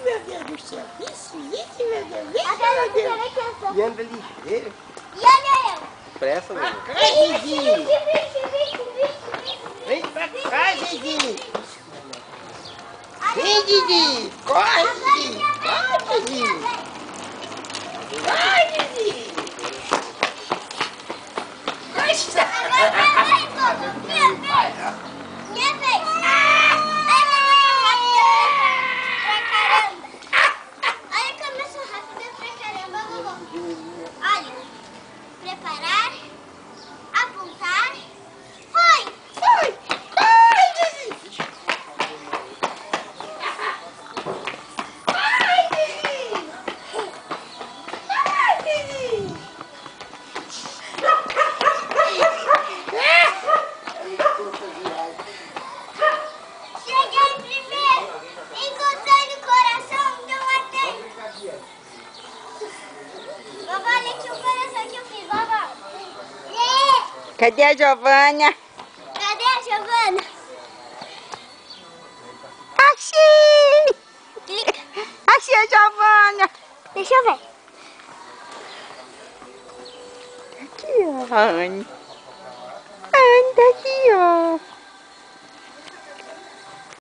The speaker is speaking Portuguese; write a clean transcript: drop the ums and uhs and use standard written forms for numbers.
meu Deus do céu. Isso, meu Deus. Meu Deus. E anda ligeiro. E olha eu. Pressa, meu. Ai, Didi. Vem pra cá, Didi. Vem, Didi. Corre, Didi. Corre, Didi. Vai, Didi. Gosta. Minha vez. Ai, pra caramba. Olha como eu sou rápida pra caramba, vovô. Olha. Preparar. Apontar. Foi. Vai. Ai, Didi. Ai, Didi. Ai, Didi. Cheguei primeiro. Encontrei no coração. Não atendo. Vovó, olha aqui o coração que eu fiz, vovó. Cadê a Giovana? Cadê a Giovana? Achei! Clica. Achei a Giovana! Deixa eu ver. Aqui, ó, a Anne. A Anne tá aqui, ó.